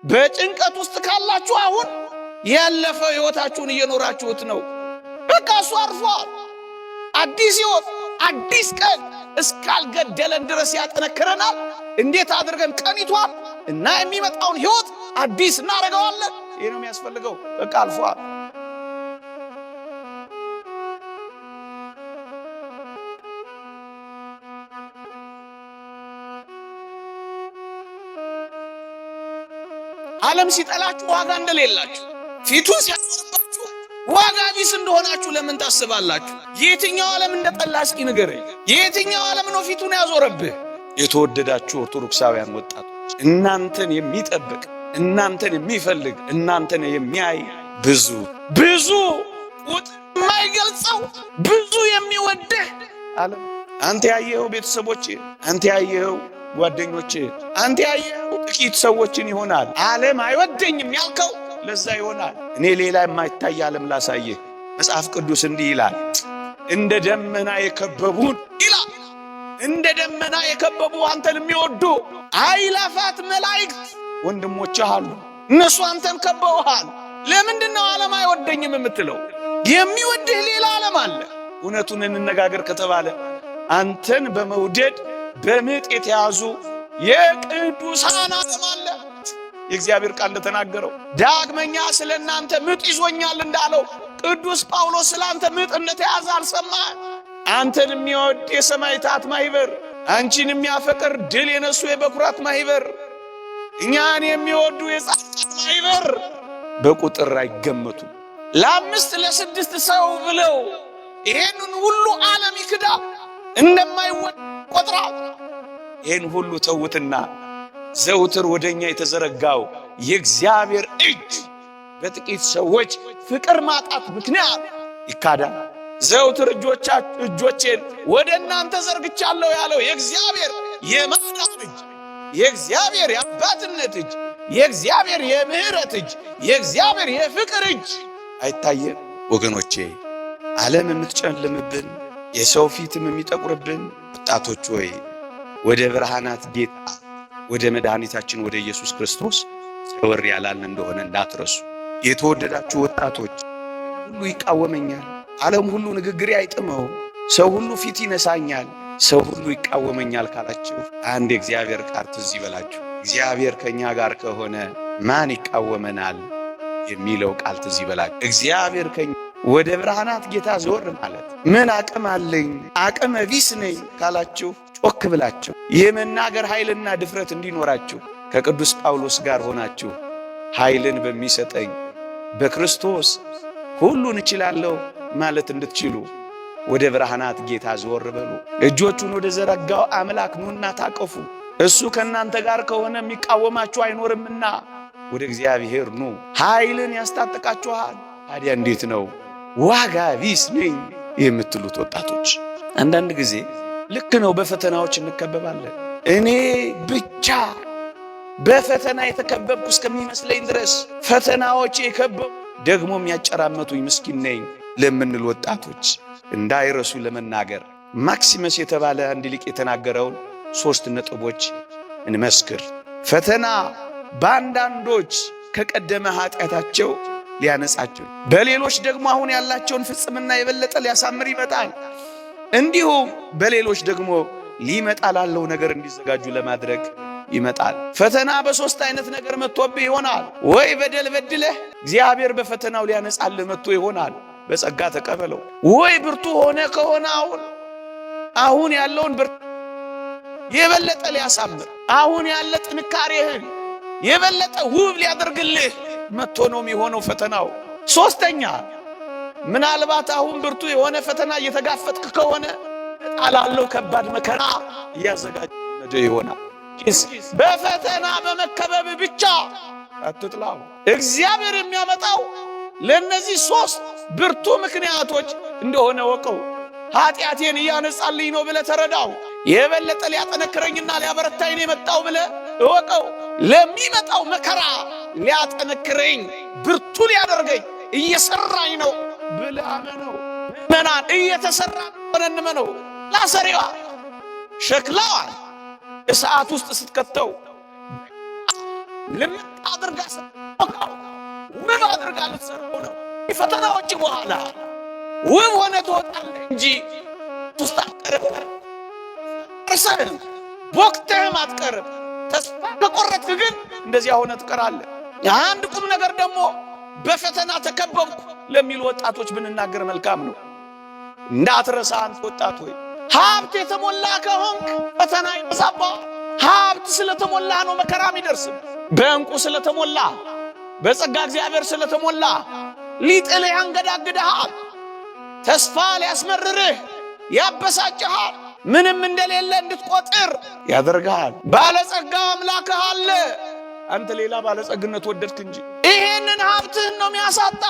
በጭንቀት ውስጥ ካላችሁ አሁን ያለፈው ህይወታችሁን እየኖራችሁት ነው። በቃ እሱ አርፏል። አዲስ ህይወት አዲስ ቀን እስካልገደለን ድረስ ያጠነክረናል። እንዴት አድርገን ቀኒቷን እና የሚመጣውን ህይወት አዲስ እናደርገዋለን? ይሄ ነው የሚያስፈልገው። በቃ አልፏል። ዓለም ሲጠላችሁ ዋጋ እንደሌላችሁ ፊቱን ሲያዞርባችሁ ዋጋ ቢስ እንደሆናችሁ ለምን ታስባላችሁ? የትኛው ዓለም እንደጠላ እስኪ ንገረኝ። የትኛው ዓለም ነው ፊቱን ያዞረብህ? የተወደዳችሁ ኦርቶዶክሳውያን ወጣቶች እናንተን የሚጠብቅ እናንተን የሚፈልግ እናንተን የሚያይ ብዙ ቁጥር የማይገልጸው ብዙ የሚወድህ ዓለም። አንተ ያየኸው ቤተሰቦች፣ አንተ ያየኸው ጓደኞች፣ አንተ ያየኸው ጥቂት ሰዎችን ይሆናል። ዓለም አይወደኝም ያልከው ለዛ ይሆናል። እኔ ሌላ የማይታይ ዓለም ላሳየህ። መጽሐፍ ቅዱስ እንዲህ ይላል፣ እንደ ደመና የከበቡን ይላል። እንደ ደመና የከበቡ አንተን የሚወዱ አእላፋት መላእክት ወንድሞችህ አሉ። እነሱ አንተን ከበውሃል። ለምንድነው ዓለም አይወደኝም የምትለው? የሚወድህ ሌላ ዓለም አለ። እውነቱን እንነጋገር ከተባለ አንተን በመውደድ በምጥ የተያዙ የቅዱሳን ዓለም አለ። የእግዚአብሔር ቃል እንደተናገረው ዳግመኛ ስለ እናንተ ምጥ ይዞኛል እንዳለው ቅዱስ ጳውሎስ ስለ አንተ ምጥ እንደተያዘ አልሰማህ? አንተን የሚወድ የሰማዕታት ማህበር፣ አንቺን የሚያፈቅር ድል የነሱ የበኩራት ማህበር፣ እኛን የሚወዱ የጻድቃን ማህበር በቁጥር አይገመቱም። ለአምስት ለስድስት ሰው ብለው ይሄንን ሁሉ ዓለም ይክዳ እንደማይወድ ቆጥራል። ይሄን ሁሉ ተውትና ዘውትር ወደኛ የተዘረጋው የእግዚአብሔር እጅ በጥቂት ሰዎች ፍቅር ማጣት ምክንያት ይካዳል። ዘውትር እጆቼን ወደ እናንተ ዘርግቻለሁ ያለው የእግዚአብሔር የማዳን እጅ፣ የእግዚአብሔር የአባትነት እጅ፣ የእግዚአብሔር የምህረት እጅ፣ የእግዚአብሔር የፍቅር እጅ አይታየም። ወገኖቼ ዓለም የምትጨልምብን የሰው ፊትም የሚጠቁርብን ወጣቶች ሆይ ወደ ብርሃናት ጌታ ወደ መድኃኒታችን ወደ ኢየሱስ ክርስቶስ ዘወር ያላልን እንደሆነ እንዳትረሱ። የተወደዳችሁ ወጣቶች ሁሉ ይቃወመኛል፣ ዓለም ሁሉ ንግግሬ አይጥመው፣ ሰው ሁሉ ፊት ይነሳኛል፣ ሰው ሁሉ ይቃወመኛል ካላችሁ አንድ የእግዚአብሔር ቃል ትዝ ይበላችሁ። እግዚአብሔር ከኛ ጋር ከሆነ ማን ይቃወመናል የሚለው ቃል ትዝ ይበላችሁ። እግዚአብሔር ከኛ ወደ ብርሃናት ጌታ ዘወር ማለት ምን አቅም አለኝ አቅመ ቢስ ነኝ ካላችሁ ጮክ ብላችሁ የመናገር ኃይልና ድፍረት እንዲኖራችሁ ከቅዱስ ጳውሎስ ጋር ሆናችሁ ኃይልን በሚሰጠኝ በክርስቶስ ሁሉን እችላለሁ ማለት እንድትችሉ ወደ ብርሃናት ጌታ ዘወር በሉ። እጆቹን ወደ ዘረጋው አምላክ ኑና ታቀፉ። እሱ ከእናንተ ጋር ከሆነ የሚቃወማችሁ አይኖርምና ወደ እግዚአብሔር ኑ። ኃይልን ያስታጥቃችኋል። ታዲያ እንዴት ነው ዋጋ ቢስ ነኝ የምትሉት ወጣቶች? አንዳንድ ጊዜ ልክ ነው፣ በፈተናዎች እንከበባለን። እኔ ብቻ በፈተና የተከበብኩ እስከሚመስለኝ ድረስ ፈተናዎች የከበቡ ደግሞ የሚያጨራመቱኝ ምስኪን ነኝ ለምንል ወጣቶች እንዳይረሱ ለመናገር ማክሲመስ የተባለ አንድ ሊቅ የተናገረውን 3 ነጥቦች እንመስክር። ፈተና በአንዳንዶች ከቀደመ ኃጢአታቸው ሊያነጻቸው፣ በሌሎች ደግሞ አሁን ያላቸውን ፍጽምና የበለጠ ሊያሳምር ይመጣል። እንዲሁም በሌሎች ደግሞ ሊመጣ ላለው ነገር እንዲዘጋጁ ለማድረግ ይመጣል። ፈተና በ3 አይነት ነገር መጥቶብህ ይሆናል። ወይ በደል በድለህ እግዚአብሔር በፈተናው ሊያነጻልህ መጥቶ ይሆናል፣ በጸጋ ተቀበለው። ወይ ብርቱ ሆነ ከሆነ አሁን ያለውን ብርቱ የበለጠ ሊያሳምር፣ አሁን ያለ ጥንካሬህን የበለጠ ውብ ሊያደርግልህ መጥቶ ነው የሚሆነው ፈተናው። 3ኛ ምናልባት አሁን ብርቱ የሆነ ፈተና እየተጋፈጥክ ከሆነ ጣላለው ከባድ መከራ እያዘጋጀ ይሆናል። በፈተና በመከበብ ብቻ አትጥላው። እግዚአብሔር የሚያመጣው ለነዚህ 3 ብርቱ ምክንያቶች እንደሆነ ወቀው። ኃጢአቴን እያነጻልኝ ነው ብለህ ተረዳው። የበለጠ ሊያጠነክረኝና ሊያበረታኝ ነው የመጣው ብለህ እወቀው። ለሚመጣው መከራ ሊያጠነክረኝ ብርቱ ሊያደርገኝ እየሰራኝ ነው ብለህ አመነው። ምእመናን እየተሰራ ነው እንመነው። ላሰሪዋ ሸክላዋን እሳት ውስጥ ስትከተው ልምጥ አድርጋ ሰጥተው ውብ አድርጋ ልትሰራው ነው። ፈተናዎች በኋላ ውብ ሆነ ትወጣለህ እንጂ ውስጥ አትቀርም። እርሰህም ቦክተህም አትቀርም። ተስፋ ከቆረጥክ ግን እንደዚያ ሆነ ትቀራለህ። አንድ ቁም ነገር ደግሞ በፈተና ተከበብኩ ለሚሉ ወጣቶች ብንናገር መልካም ነው። እንዳትረሳ አንተ ወጣት ሆይ ሀብት የተሞላ ከሆንክ ፈተና ይበዛብሃል። ሀብት ስለተሞላ ነው መከራ የሚደርስብ። በእንቁ ስለተሞላ በጸጋ እግዚአብሔር ስለተሞላ ሊጥልህ ያንገዳግድሃል። ተስፋ ሊያስመርርህ ያበሳጭሃል። ምንም እንደሌለ እንድትቆጥር ያደርግሃል። ባለጸጋው አምላክህ አለ። አንተ ሌላ ባለጸግነት ወደድክ እንጂ ይሄንን ሀብትህን ነው የሚያሳጣ።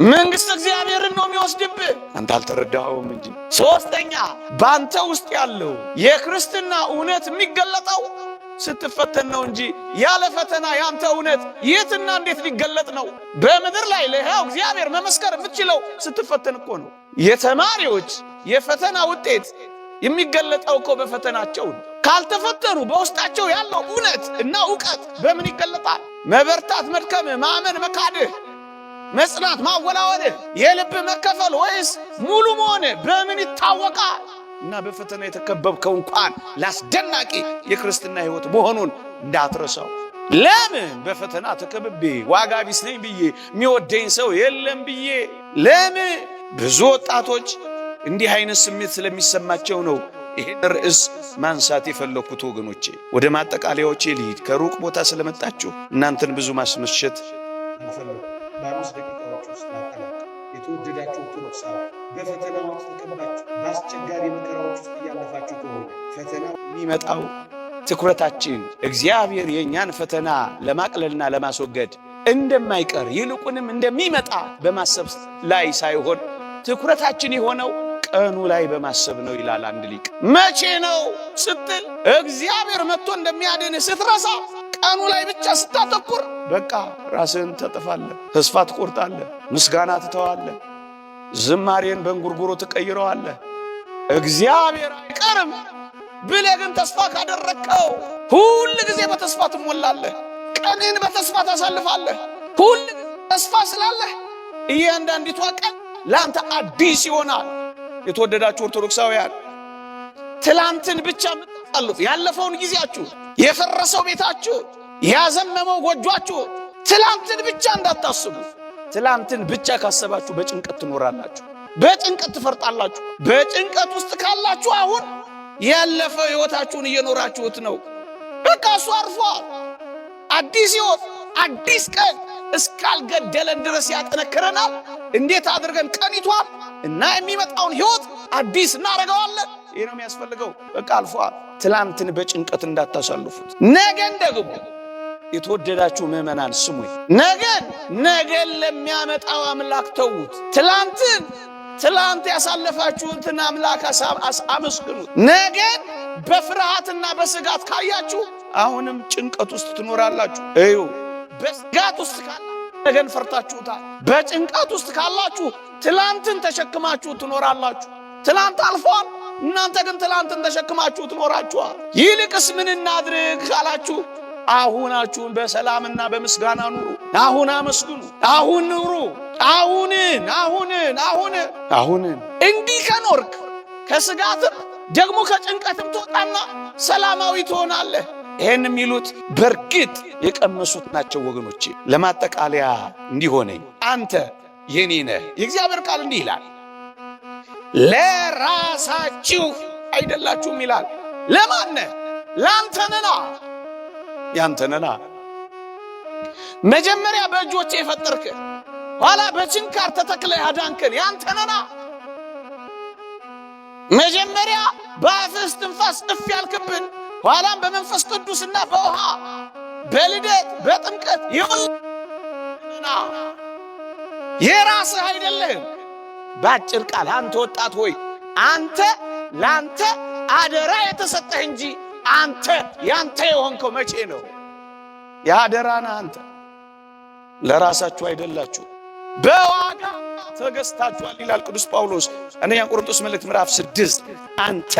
መንግሥት እግዚአብሔርን ነው የሚወስድብህ። አንተ አልተረዳኸውም እንጂ። ሶስተኛ በአንተ ውስጥ ያለው የክርስትና እውነት የሚገለጠው ስትፈተን ነው እንጂ ያለ ፈተና ያንተ እውነት የትና እንዴት ሊገለጥ ነው? በምድር ላይ ለሕያው እግዚአብሔር መመስከር የምትችለው ስትፈተን እኮ ነው። የተማሪዎች የፈተና ውጤት የሚገለጠው እኮ በፈተናቸው ነው። ካልተፈተኑ በውስጣቸው ያለው እውነት እና ዕውቀት በምን ይገለጣል? መበርታት፣ መድከም፣ ማመን፣ መካድህ፣ መጽናት፣ ማወላወልህ፣ የልብ መከፈል ወይስ ሙሉ መሆን በምን ይታወቃል? እና በፈተና የተከበብከው እንኳን ላስደናቂ የክርስትና ሕይወት መሆኑን እንዳትረሳው። ለምን በፈተና ተከብቤ ዋጋ ቢስ ነኝ ብዬ የሚወደኝ ሰው የለም ብዬ ለምን? ብዙ ወጣቶች እንዲህ አይነት ስሜት ስለሚሰማቸው ነው ይሄን ርዕስ ማንሳት የፈለኩት። ወገኖቼ ወደ ማጠቃለያዎቼ ልሂድ። ከሩቅ ቦታ ስለመጣችሁ እናንተን ብዙ ማስመሸት አልፈለኩም። በ5 ደቂቃዎች ውስጥ ላጠናቅ። የተወደዳችሁ ኦርቶዶክሳውያን በፈተናዎች ተከባችሁ በአስቸጋሪ መከራዎች ውስጥ እያለፋችሁ ከሆነ ፈተናው የሚመጣው ትኩረታችን እግዚአብሔር የእኛን ፈተና ለማቅለልና ለማስወገድ እንደማይቀር ይልቁንም እንደሚመጣ በማሰብ ላይ ሳይሆን ትኩረታችን የሆነው ቀኑ ላይ በማሰብ ነው ይላል አንድ ሊቅ። መቼ ነው ስትል እግዚአብሔር መጥቶ እንደሚያድን ስትረሳ ቀኑ ላይ ብቻ ስታተኩር በቃ ራስህን ተጥፋለህ፣ ተስፋ ትቆርጣለህ፣ ምስጋና ትተዋለህ፣ ዝማሬን በእንጉርጉሮ ትቀይረዋለህ። እግዚአብሔር አይቀርም ብለህ ግን ተስፋ ካደረግከው ሁል ጊዜ በተስፋ ትሞላለህ። ቀንን በተስፋ ታሳልፋለህ። ሁል ጊዜ ተስፋ ስላለህ እያንዳንዲቷ ቀን ለአንተ አዲስ ይሆናል። የተወደዳችሁ ኦርቶዶክሳውያን ትላንትን ብቻ የምታሳልፉ ያለፈውን ጊዜያችሁ፣ የፈረሰው ቤታችሁ፣ ያዘመመው ጎጇችሁ ትላንትን ብቻ እንዳታስቡ። ትላንትን ብቻ ካሰባችሁ በጭንቀት ትኖራላችሁ፣ በጭንቀት ትፈርጣላችሁ። በጭንቀት ውስጥ ካላችሁ አሁን ያለፈው ሕይወታችሁን እየኖራችሁት ነው። በቃ እሱ አርፏል። አዲስ ሕይወት አዲስ ቀን እስካልገደለን ድረስ ያጠነክረናል። እንዴት አድርገን ቀኒቷን እና የሚመጣውን ሕይወት አዲስ እናደርገዋለን? ይህ ነው የሚያስፈልገው። በቃ አልፏል። ትላንትን በጭንቀት እንዳታሳልፉት። ነገን ደግሞ የተወደዳችሁ ምዕመናን ስሙኝ፣ ነገን ለሚያመጣው አምላክ ተዉት። ትላንት ያሳለፋችሁትን አምላክ አመስግኑት። ነገን በፍርሃትና በስጋት ካያችሁ አሁንም ጭንቀት ውስጥ ትኖራላችሁ። እዩ፣ በስጋት ውስጥ ካላችሁ ነገን ፈርታችሁታል። በጭንቀት ውስጥ ካላችሁ ትላንትን ተሸክማችሁ ትኖራላችሁ። ትላንት አልፏል፣ እናንተ ግን ትላንትን ተሸክማችሁ ትኖራችኋል። ይልቅስ ምን እናድርግ ካላችሁ አሁናችሁን በሰላምና በምስጋና ኑሩ። አሁን አመስግኑ፣ አሁን ኑሩ። አሁንን እንዲህ ከኖርክ ከስጋትም ደግሞ ከጭንቀትም ትወጣና ሰላማዊ ትሆናለህ። ይህን የሚሉት በእርግጥ የቀመሱት ናቸው ወገኖቼ። ለማጠቃለያ እንዲሆነኝ አንተ የኔ ነህ። የእግዚአብሔር ቃል እንዲህ ይላል፣ ለራሳችሁ አይደላችሁም ይላል። ለማን ነህ? ለአንተ ነና፣ ያንተ ነና። መጀመሪያ በእጆቼ የፈጠርክ ኋላ በችንካር ተተክለ ያዳንከን ያንተ ነና። መጀመሪያ በአፍህ እስትንፋስ እፍ ያልክብን ኋላም በመንፈስ ቅዱስና በውሃ በልደት በጥምቀት ይሁንና የራስህ አይደለህም። ባጭር ቃል አንተ ወጣት ሆይ አንተ ላንተ አደራ የተሰጠህ እንጂ አንተ ያንተ የሆንከው መቼ ነው? ያደራና አንተ ለራሳችሁ አይደላችሁ፣ በዋጋ ተገዝታችኋል ይላል ቅዱስ ጳውሎስ አንደኛ ቆሮንቶስ መልእክት ምዕራፍ 6። አንተ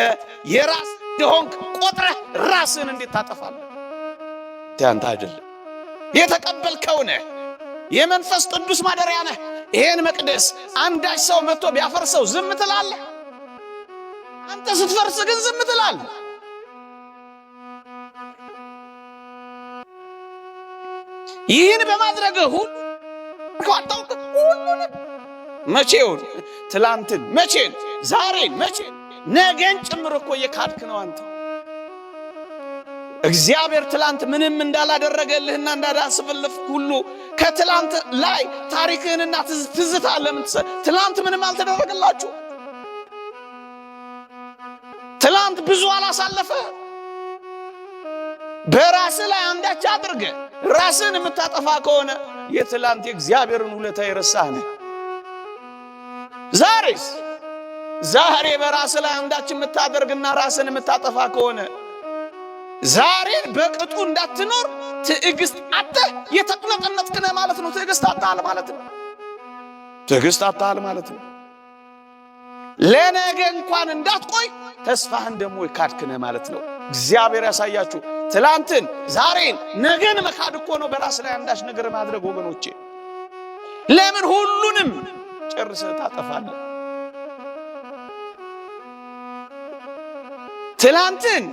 የራስ እንደሆንክ ቆጥረህ ራስህን እንዴት ታጠፋለህ? አንተ አይደለም። የተቀበልከው ነህ። የመንፈስ ቅዱስ ማደሪያ ነህ። ይሄን መቅደስ አንዳች ሰው መጥቶ ቢያፈርሰው ዝም ትላለህ? አንተ ስትፈርስ ግን ዝም ትላለህ። ይህን በማድረግህ ሁሉ ሁሉንም መቼውን ትላንትን መቼን ዛሬን መቼን ነገን ጭምር እኮ የካድክ ነው አንተ። እግዚአብሔር ትላንት ምንም እንዳላደረገልህና እንዳዳስፈልፍ ሁሉ ከትላንት ላይ ታሪክህንና ትዝታ ለምን ትላንት ምንም አልተደረገላችሁ? ትላንት ብዙ አላሳለፈ? በራስህ ላይ አንዳች አድርገህ ራስህን የምታጠፋ ከሆነ የትላንት የእግዚአብሔርን ውለታ የረሳህ ነህ። ዛሬስ ዛሬ በራስህ ላይ አንዳች የምታደርግና ራስህን የምታጠፋ ከሆነ ዛሬን በቅጡ እንዳትኖር ትዕግስት አጥተህ የተቅነጠነጥክ ነህ ማለት ነው። ትዕግስት አጥተሃል ማለት ነው። ትዕግስት አጥተሃል ማለት ነው። ለነገ እንኳን እንዳትቆይ ተስፋህን ደግሞ የካድክ ነህ ማለት ነው። እግዚአብሔር ያሳያችሁ። ትላንትን ዛሬን ነገን መካድ እኮ ነው በራስ ላይ አንዳች ነገር ማድረግ ወገኖቼ። ለምን ሁሉንም ጨርሰህ ታጠፋለህ? ትላንትን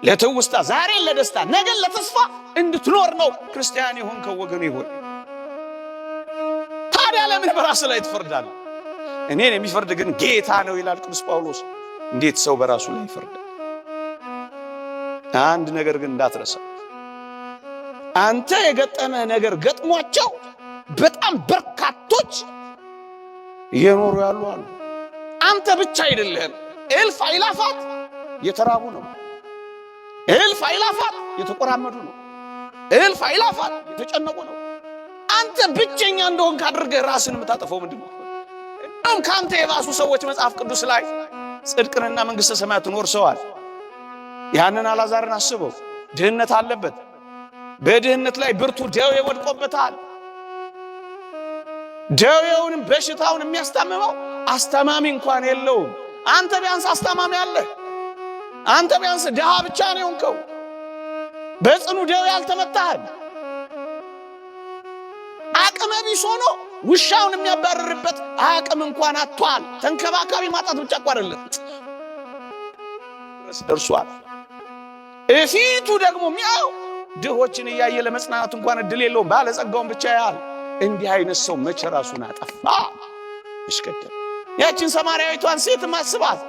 ለትውስታ ዛሬን ለደስታ ነገን ለተስፋ እንድትኖር ነው ክርስቲያን የሆንከው ወገን ይሆን። ታዲያ ለምን በራስ ላይ ትፈርዳለህ? እኔን የሚፈርድ ግን ጌታ ነው ይላል ቅዱስ ጳውሎስ። እንዴት ሰው በራሱ ላይ ይፈርዳል? አንድ ነገር ግን እንዳትረሳ፣ አንተ የገጠመህ ነገር ገጥሟቸው በጣም በርካቶች እየኖሩ ያሉ አሉ። አንተ ብቻ አይደለህም። እልፍ አእላፋት የተራቡ ነው። እልፍ አእላፋት የተቆራመዱ ነው። እልፍ አእላፋት የተጨነቁ ነው። አንተ ብቸኛ እንደሆንክ አድርገህ ራስን የምታጠፈው ምንድን ነው? እንደውም ከአንተ የባሱ ሰዎች መጽሐፍ ቅዱስ ላይ ጽድቅንና መንግሥተ ሰማያትን ወርሰዋል። ያንን አልዓዛርን አስበው። ድህነት አለበት። በድህነት ላይ ብርቱ ደዌ ወድቆበታል። ደዌውንም በሽታውን የሚያስታምመው አስተማሚ እንኳን የለውም። አንተ ቢያንስ አስተማሚ አለህ። አንተ ቢያንስ ድሃ ብቻ ነው የሆንከው። በጽኑ ደዌ አልተመታህም። አቅመ ቢስ ሆኖ ውሻውን የሚያባርርበት አቅም እንኳን አጥቷል። ተንከባካቢ ማጣት ብቻ እኮ አይደለም ደርሷል። እፊቱ ደግሞ ሚያው ድሆችን እያየ ለመጽናናት እንኳን እድል የለውም። ባለጸጋውን ብቻ ያህል። እንዲህ አይነት ሰው መቼ ራሱን አጠፋ? እሽከደም ያችን ሰማርያዊቷን ሴት ማስባት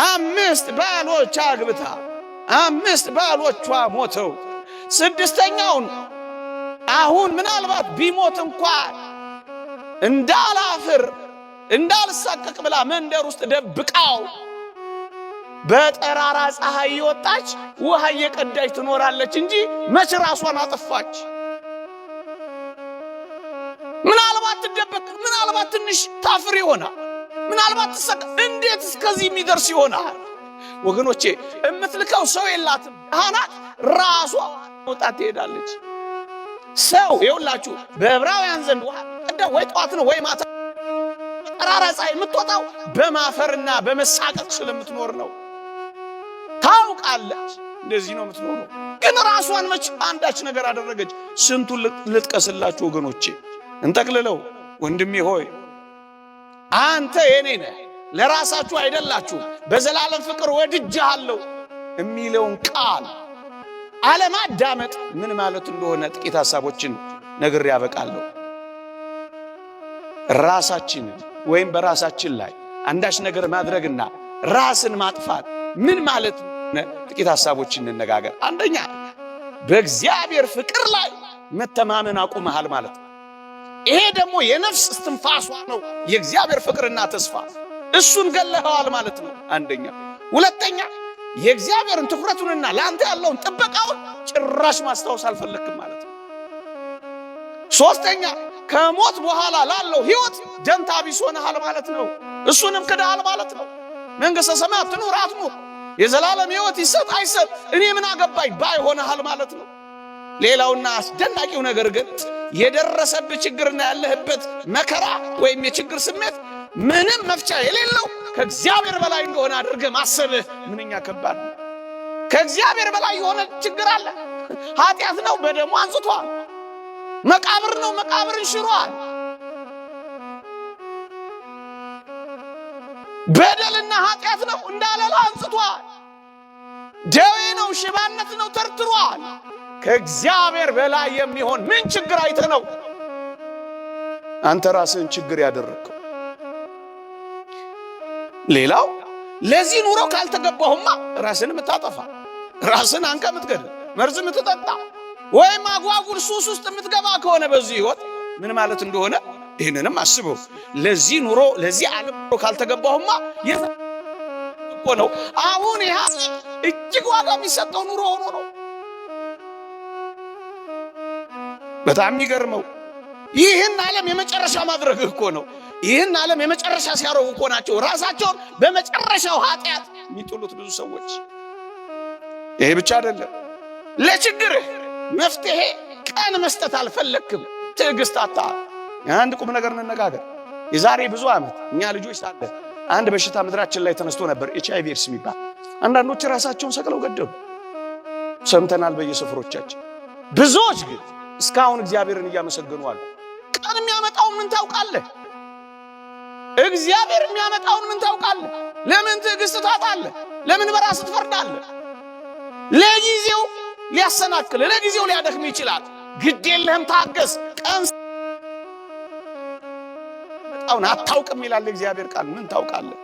5 ባሎች አግብታ 5 ባሎቿ ሞተው 6ኛውን አሁን ምናልባት ቢሞት እንኳን እንዳላፍር እንዳልሳቀቅ ብላ መንደር ውስጥ ደብቃው በጠራራ ፀሐይ እየወጣች ውሃ እየቀዳች ትኖራለች እንጂ መቼ ራሷን አጠፋች? ምናልባት ትደበቅ፣ ምናልባት ትንሽ ታፍር ይሆናል፣ ምናልባት ትሰቅ። እንዴት እስከዚህ የሚደርስ ይሆናል? ወገኖቼ እምትልከው ሰው የላትም። አናት ራሷ ወጣት ትሄዳለች። ሰው ይውላችሁ በዕብራውያን ዘንድ ውሃ ቀዳ ወይ ጠዋት ነው ወይ ማታ። ጠራራ ፀሐይ የምትወጣው በማፈርና በመሳቀቅ ስለምትኖር ነው። ታውቃለች፣ እንደዚህ ነው የምትኖረው። ግን ራሷን መች አንዳች ነገር አደረገች? ስንቱን ልጥቀስላችሁ ወገኖቼ፣ እንጠቅልለው። ወንድሜ ሆይ አንተ የኔ ነህ፣ ለራሳችሁ አይደላችሁ፣ በዘላለም ፍቅር ወድጄሃለሁ የሚለውን ቃል አለማዳመጥ ምን ማለት እንደሆነ ጥቂት ሐሳቦችን ነግሬ ያበቃለሁ። ራሳችንን ወይም በራሳችን ላይ አንዳች ነገር ማድረግና ራስን ማጥፋት ምን ማለት ነው? ጥቂት ሐሳቦችን እንነጋገር። አንደኛ በእግዚአብሔር ፍቅር ላይ መተማመን አቁመሃል ማለት ነው። ይሄ ደግሞ የነፍስ እስትንፋሷ ነው፣ የእግዚአብሔር ፍቅርና ተስፋ። እሱን ገለኸዋል ማለት ነው አንደኛ። ሁለተኛ የእግዚአብሔርን ትኩረቱንና ለአንተ ያለውን ጥበቃውን ጭራሽ ማስታወስ አልፈለክም ማለት ነው። ሶስተኛ ከሞት በኋላ ላለው ሕይወት ደንታ ቢስ ሆነሃል ማለት ነው። እሱንም ክደሃል ማለት ነው። መንግሥተ ሰማያት ትኑር አትኑር፣ የዘላለም ሕይወት ይሰጥ አይሰጥ እኔ ምን አገባኝ ባይ ሆነሃል ማለት ነው። ሌላውና አስደናቂው ነገር ግን የደረሰብህ ችግርና ያለህበት መከራ ወይም የችግር ስሜት ምንም መፍቻ የሌለው ከእግዚአብሔር በላይ እንደሆነ አድርገህ ማሰብህ ምንኛ ከባድ ነው። ከእግዚአብሔር በላይ የሆነ ችግር አለ? ኃጢአት ነው በደሙ አንጽቷል። መቃብር ነው መቃብርን ሽሯል። በደልና ኃጢአት ነው እንዳለላ አንጽቷል። ደዌ ነው ሽባነት ነው ተርትሯል። ከእግዚአብሔር በላይ የሚሆን ምን ችግር አይተ ነው አንተ ራስህን ችግር ያደረግከው? ሌላው ለዚህ ኑሮ ካልተገባሁማ ራስን የምታጠፋ ራስን አንቀ የምትገድል መርዝ የምትጠጣ ወይም አጓጉል ሱስ ውስጥ የምትገባ ከሆነ በዚህ ህይወት ምን ማለት እንደሆነ ይህንንም አስበው። ለዚህ ኑሮ ለዚህ ዓለም ኑሮ ካልተገባሁማ እኮ ነው። አሁን ይህ እጅግ ዋጋ የሚሰጠው ኑሮ ሆኖ ነው። በጣም የሚገርመው ይህን ዓለም የመጨረሻ ማድረግ እኮ ነው። ይህን ዓለም የመጨረሻ ሲያረጉ እኮ ናቸው ራሳቸውን በመጨረሻው ኃጢአት የሚጥሉት ብዙ ሰዎች። ይሄ ብቻ አይደለም፣ ለችግርህ መፍትሄ ቀን መስጠት አልፈለክም፣ ትዕግስት አጣህ። አንድ ቁም ነገር እንነጋገር። የዛሬ ብዙ ዓመት እኛ ልጆች ሳለ አንድ በሽታ ምድራችን ላይ ተነስቶ ነበር፣ HIV ኤድስ የሚባል። አንዳንዶች ራሳቸውን ሰቅለው ገደሉ፣ ሰምተናል በየስፍሮቻችን። ብዙዎች ግን እስካሁን እግዚአብሔርን እያመሰገኑ አሉ። ቀን የሚያመጣውን ምን ታውቃለህ? እግዚአብሔር የሚያመጣውን ምን ታውቃለህ? ለምን ትዕግስት ታጣለህ? ለምን በራስህ ትፈርዳለህ? ለጊዜው ሊያሰናክል ለጊዜው ሊያደክም ይችላል። ግድ የለህም ታገስ። ቀን መጣውን አታውቅም ይላል እግዚአብሔር ቃል። ምን ታውቃለህ?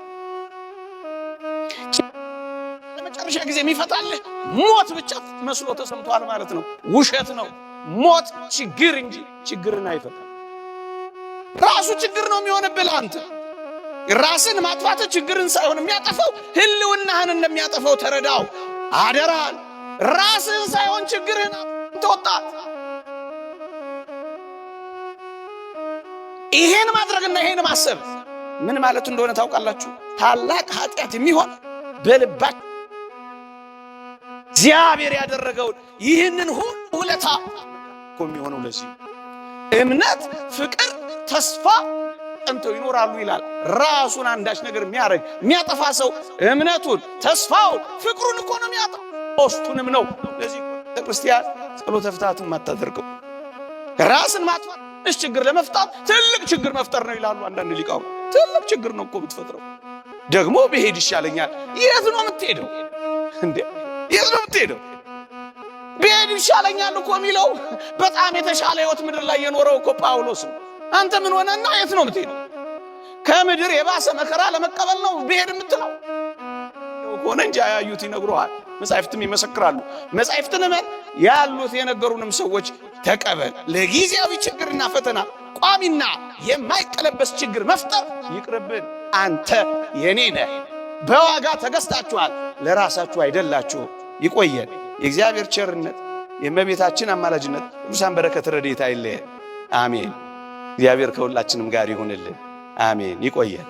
ለመጨረሻ ጊዜ የሚፈታልህ ሞት ብቻ መስሎ ተሰምቷል ማለት ነው። ውሸት ነው። ሞት ችግር እንጂ ችግርን አይፈታም። ራሱ ችግር ነው የሚሆንብህ አንተ። ራስን ማጥፋት ችግርን ሳይሆን የሚያጠፋው ህልውናህን እንደሚያጠፋው ተረዳው። አደራህን ራስህን ሳይሆን ችግርህን ተወጣት። ይሄን ማድረግና ይሄን ማሰብ ምን ማለት እንደሆነ ታውቃላችሁ? ታላቅ ኃጢአት የሚሆን በልባችሁ እግዚአብሔር ያደረገውን ይህንን ሁሉ ውለታ እኮ የሚሆነው ለዚህ እምነት፣ ፍቅር፣ ተስፋ ጸንተው ይኖራሉ ይላል። ራሱን አንዳች ነገር የሚያረግ የሚያጠፋ ሰው እምነቱን፣ ተስፋውን፣ ፍቅሩን እኮ ነው የሚያጠፋ። ሶስቱንም ነው። ለዚህ ክርስቲያን ጸሎተ ፍትሐትን ማታደርገው ራስን ማጥፋት እሺ ችግር ለመፍታት ትልቅ ችግር መፍጠር ነው ይላሉ አንዳንድ ሊቃውንት። ትልቅ ችግር ነው እኮ የምትፈጥረው። ደግሞ ብሄድ ይሻለኛል። የት ነው የምትሄደው እንዴ? የት ነው የምትሄደው? ብሄድ ይሻለኛል እኮ የሚለው በጣም የተሻለ ህይወት ምድር ላይ የኖረው እኮ ጳውሎስ ነው። አንተ ምን ሆነና የት ነው የምትሄደው? ከምድር የባሰ መከራ ለመቀበል ነው ብሄድ የምትለው ሆነ እንጂ አያዩት ይነግሩሃል። መጻሕፍትም ይመሰክራሉ። መጻሕፍትን እመን ያሉት የነገሩንም ሰዎች ተቀበል። ለጊዜያዊ ችግርና ፈተና ቋሚና የማይቀለበስ ችግር መፍጠር ይቅርብን። አንተ የኔ ነህ፣ በዋጋ ተገዝታችኋል፣ ለራሳችሁ አይደላችሁ። ይቆየን። የእግዚአብሔር ቸርነት፣ የእመቤታችን አማላጅነት፣ ቅዱሳን በረከት ረድኤት አይለየን። አሜን። እግዚአብሔር ከሁላችንም ጋር ይሁንልን። አሜን። ይቆየን።